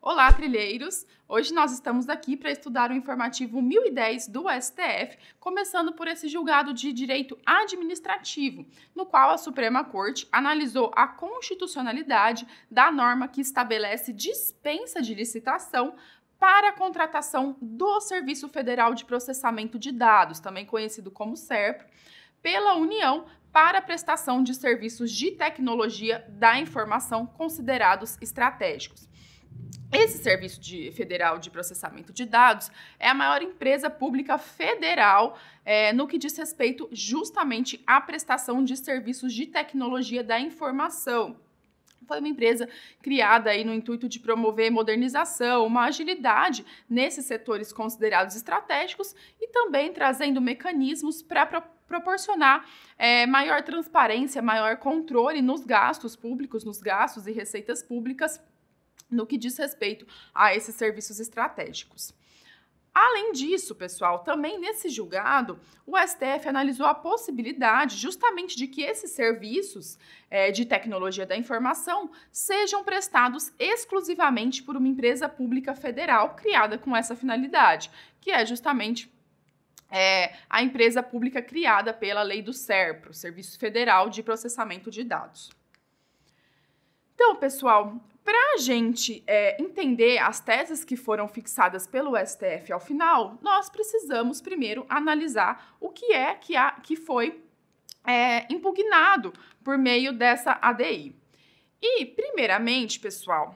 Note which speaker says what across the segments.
Speaker 1: Olá, trilheiros! Hoje nós estamos aqui para estudar o informativo 1010 do STF, começando por esse julgado de direito administrativo, no qual a Suprema Corte analisou a constitucionalidade da norma que estabelece dispensa de licitação para a contratação do Serviço Federal de Processamento de Dados, também conhecido como SERPRO, pela União para a prestação de serviços de tecnologia da informação considerados estratégicos. Esse Serviço Federal de Processamento de Dados é a maior empresa pública federal no que diz respeito justamente à prestação de serviços de tecnologia da informação. Foi uma empresa criada aí no intuito de promover modernização, uma agilidade nesses setores considerados estratégicos e também trazendo mecanismos para proporcionar maior transparência, maior controle nos gastos públicos, nos gastos e receitas públicas, no que diz respeito a esses serviços estratégicos. Além disso, pessoal, também nesse julgado, o STF analisou a possibilidade justamente de que esses serviços de tecnologia da informação sejam prestados exclusivamente por uma empresa pública federal criada com essa finalidade, que é justamente a empresa pública criada pela lei do SERPRO, Serviço Federal de Processamento de Dados. Então, pessoal, para a gente entender as teses que foram fixadas pelo STF ao final, nós precisamos primeiro analisar o que é que foi impugnado por meio dessa ADI. E, primeiramente, pessoal,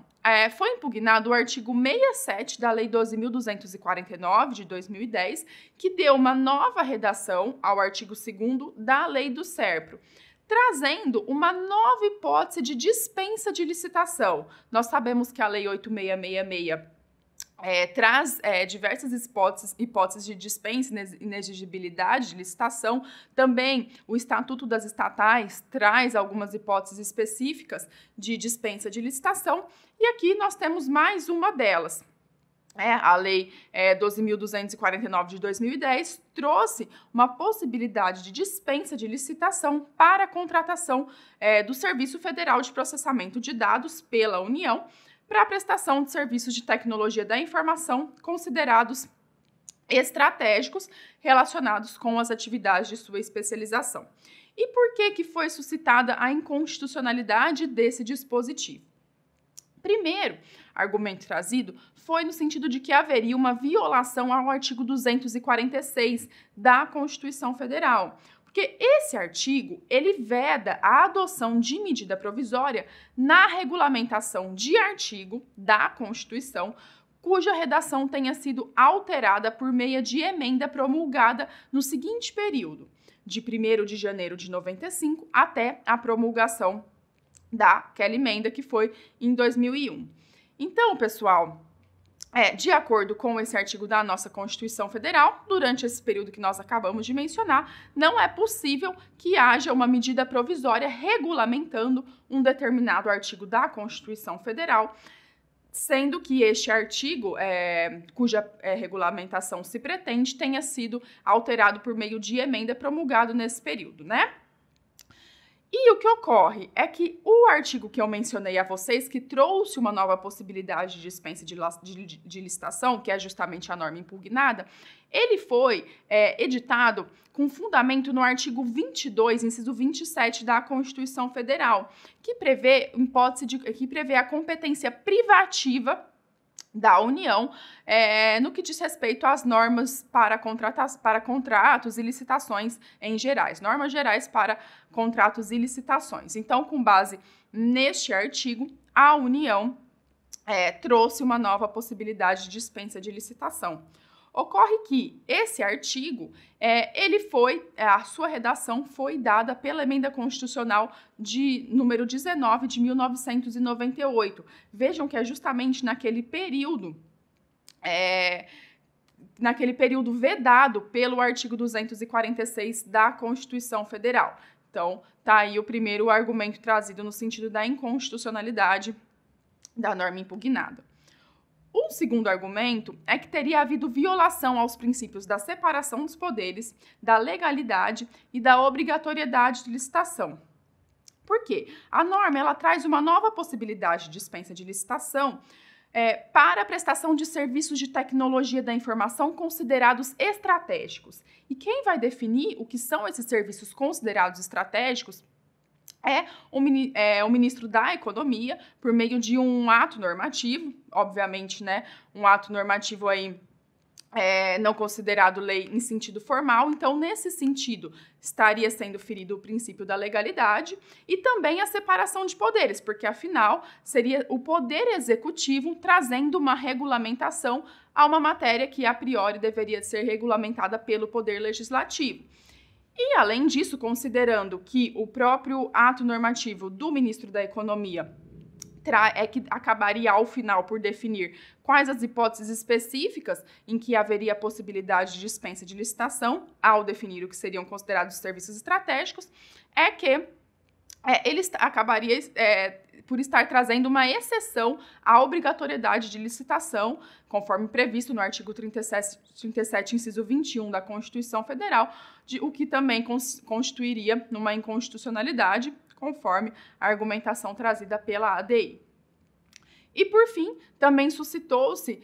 Speaker 1: foi impugnado o artigo 67 da Lei 12.249, de 2010, que deu uma nova redação ao artigo 2º da Lei do SERPRO, trazendo uma nova hipótese de dispensa de licitação. Nós sabemos que a Lei 8666 traz diversas hipóteses de dispensa e inexigibilidade de licitação. Também o Estatuto das Estatais traz algumas hipóteses específicas de dispensa de licitação. E aqui nós temos mais uma delas. A Lei 12.249 de 2010 trouxe uma possibilidade de dispensa de licitação para a contratação do Serviço Federal de Processamento de Dados pela União para a prestação de serviços de tecnologia da informação considerados estratégicos relacionados com as atividades de sua especialização. E por que foi suscitada a inconstitucionalidade desse dispositivo? Primeiro argumento trazido foi no sentido de que haveria uma violação ao artigo 246 da Constituição Federal, porque esse artigo, ele veda a adoção de medida provisória na regulamentação de artigo da Constituição cuja redação tenha sido alterada por meio de emenda promulgada no seguinte período, de 1º de janeiro de 95 até a promulgação daquela emenda que foi em 2001. Então, pessoal, de acordo com esse artigo da nossa Constituição Federal, durante esse período que nós acabamos de mencionar, não é possível que haja uma medida provisória regulamentando um determinado artigo da Constituição Federal, sendo que este artigo, cuja regulamentação se pretende, tenha sido alterado por meio de emenda promulgado nesse período, né? E o que ocorre é que o artigo que eu mencionei a vocês, que trouxe uma nova possibilidade de dispensa de licitação, que é justamente a norma impugnada, ele foi editado com fundamento no artigo 22, inciso 27 da Constituição Federal, que prevê a competência privativa da União no que diz respeito às normas para contratos e licitações em gerais, normas gerais para contratos e licitações. Então, com base neste artigo, a União trouxe uma nova possibilidade de dispensa de licitação. Ocorre que esse artigo, a sua redação foi dada pela Emenda Constitucional de número 19 de 1998. Vejam que é justamente naquele período vedado pelo artigo 246 da Constituição Federal. Então, tá aí o primeiro argumento trazido no sentido da inconstitucionalidade da norma impugnada. Um segundo argumento é que teria havido violação aos princípios da separação dos poderes, da legalidade e da obrigatoriedade de licitação. Por quê? A norma ela traz uma nova possibilidade de dispensa de licitação para a prestação de serviços de tecnologia da informação considerados estratégicos. E quem vai definir o que são esses serviços considerados estratégicos é o ministro da Economia, por meio de um ato normativo, obviamente, né, um ato normativo aí não considerado lei em sentido formal, então, nesse sentido, estaria sendo ferido o princípio da legalidade e também a separação de poderes, porque, afinal, seria o poder executivo trazendo uma regulamentação a uma matéria que, a priori, deveria ser regulamentada pelo poder legislativo. E, além disso, considerando que o próprio ato normativo do ministro da Economia que acabaria, ao final, por definir quais as hipóteses específicas em que haveria a possibilidade de dispensa de licitação, ao definir o que seriam considerados serviços estratégicos, ele acabaria por estar trazendo uma exceção à obrigatoriedade de licitação, conforme previsto no artigo 37, inciso 21 da Constituição Federal, o que também constituiria numa inconstitucionalidade, conforme a argumentação trazida pela ADI. E, por fim, também suscitou-se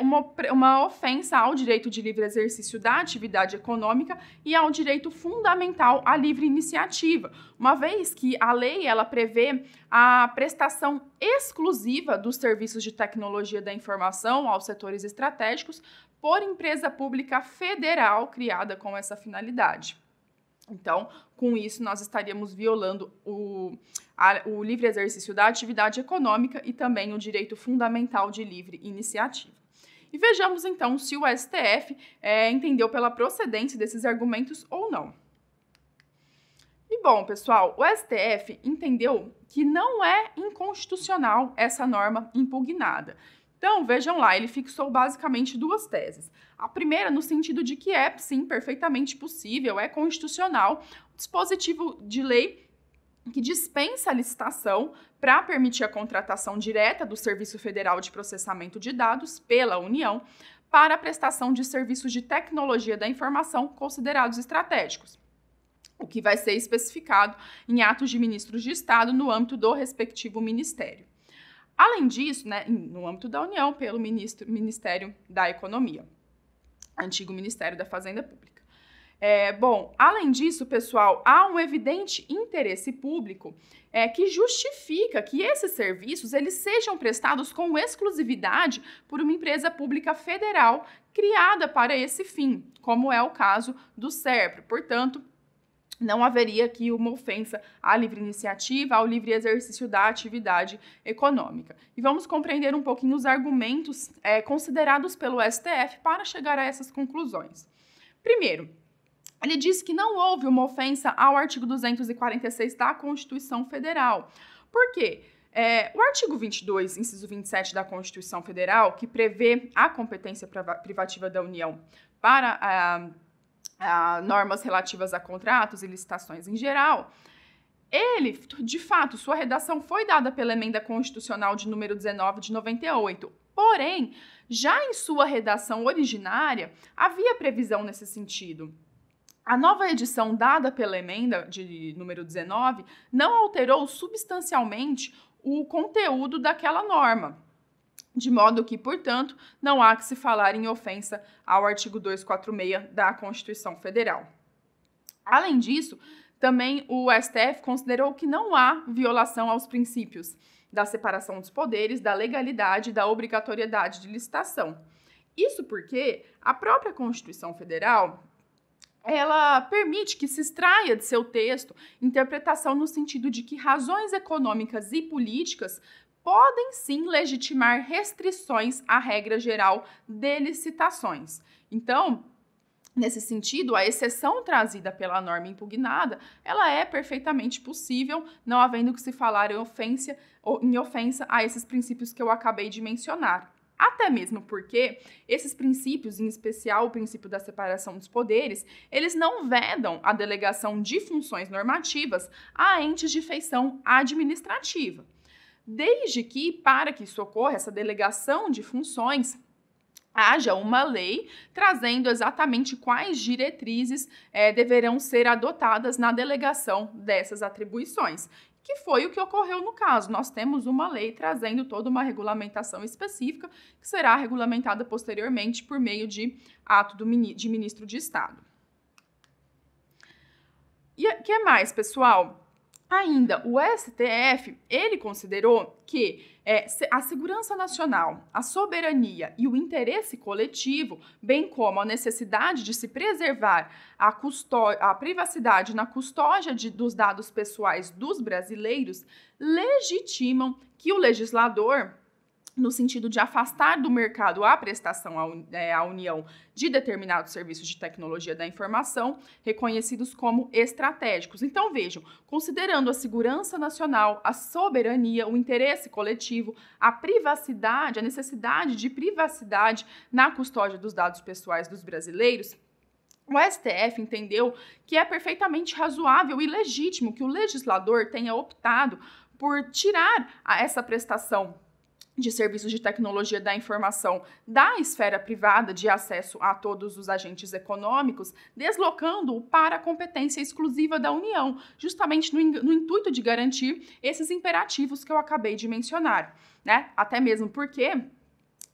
Speaker 1: uma ofensa ao direito de livre exercício da atividade econômica e ao direito fundamental à livre iniciativa, uma vez que a lei ela prevê a prestação exclusiva dos serviços de tecnologia da informação aos setores estratégicos por empresa pública federal criada com essa finalidade. Então, com isso, nós estaríamos violando o livre exercício da atividade econômica e também o direito fundamental de livre iniciativa. E vejamos, então, se o STF entendeu pela procedência desses argumentos ou não. E, bom, pessoal, o STF entendeu que não é inconstitucional essa norma impugnada. Então, vejam lá, ele fixou basicamente duas teses. A primeira, no sentido de que é, sim, perfeitamente possível, é constitucional, o dispositivo de lei que dispensa a licitação para permitir a contratação direta do Serviço Federal de Processamento de Dados pela União para a prestação de serviços de tecnologia da informação considerados estratégicos, o que vai ser especificado em atos de ministros de Estado no âmbito do respectivo ministério. Além disso, né, no âmbito da União, pelo Ministério da Economia, antigo Ministério da Fazenda Pública. Além disso, pessoal, há um evidente interesse público que justifica que esses serviços eles sejam prestados com exclusividade por uma empresa pública federal criada para esse fim, como é o caso do SERPRO. Portanto, não haveria aqui uma ofensa à livre iniciativa, ao livre exercício da atividade econômica. E vamos compreender um pouquinho os argumentos considerados pelo STF para chegar a essas conclusões. Primeiro, ele diz que não houve uma ofensa ao artigo 246 da Constituição Federal. Por quê? O artigo 22, inciso 27 da Constituição Federal, que prevê a competência privativa da União para normas relativas a contratos e licitações em geral, ele, de fato, sua redação foi dada pela Emenda Constitucional de número 19 de 98. Porém, já em sua redação originária, havia previsão nesse sentido. A nova edição dada pela emenda de número 19 não alterou substancialmente o conteúdo daquela norma, de modo que, portanto, não há que se falar em ofensa ao artigo 246 da Constituição Federal. Além disso, também o STF considerou que não há violação aos princípios da separação dos poderes, da legalidade e da obrigatoriedade de licitação. Isso porque a própria Constituição Federal ela permite que se extraia de seu texto interpretação no sentido de que razões econômicas e políticas podem sim legitimar restrições à regra geral de licitações. Então, nesse sentido, a exceção trazida pela norma impugnada, ela é perfeitamente possível, não havendo que se falar em ofensa a esses princípios que eu acabei de mencionar. Até mesmo porque esses princípios, em especial o princípio da separação dos poderes, eles não vedam a delegação de funções normativas a entes de feição administrativa. Desde que, para que isso ocorra, essa delegação de funções, haja uma lei trazendo exatamente quais diretrizes deverão ser adotadas na delegação dessas atribuições. que foi o que ocorreu no caso. Nós temos uma lei trazendo toda uma regulamentação específica que será regulamentada posteriormente por meio de ato de ministro de Estado. E o que mais, pessoal? Ainda, o STF, ele considerou que a segurança nacional, a soberania e o interesse coletivo, bem como a necessidade de se preservar a privacidade na custódia dos dados pessoais dos brasileiros, legitimam que o legislador, no sentido de afastar do mercado a prestação à União de determinados serviços de tecnologia da informação, reconhecidos como estratégicos. Então, vejam, considerando a segurança nacional, a soberania, o interesse coletivo, a privacidade, a necessidade de privacidade na custódia dos dados pessoais dos brasileiros, o STF entendeu que é perfeitamente razoável e legítimo que o legislador tenha optado por tirar essa prestação de serviços de tecnologia da informação da esfera privada de acesso a todos os agentes econômicos, deslocando-o para a competência exclusiva da União, justamente no intuito de garantir esses imperativos que eu acabei de mencionar, né? Até mesmo porque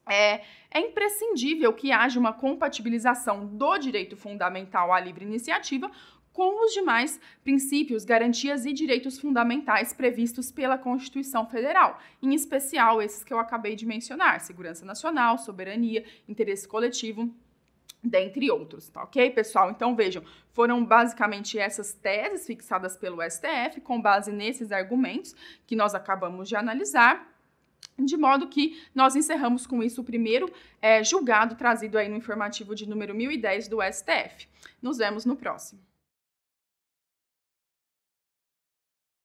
Speaker 1: é imprescindível que haja uma compatibilização do direito fundamental à livre iniciativa com os demais princípios, garantias e direitos fundamentais previstos pela Constituição Federal, em especial esses que eu acabei de mencionar: segurança nacional, soberania, interesse coletivo, dentre outros, tá ok, pessoal? Então, vejam, foram basicamente essas teses fixadas pelo STF, com base nesses argumentos que nós acabamos de analisar, de modo que nós encerramos com isso o primeiro julgado trazido aí no informativo de número 1010 do STF. Nos vemos no próximo.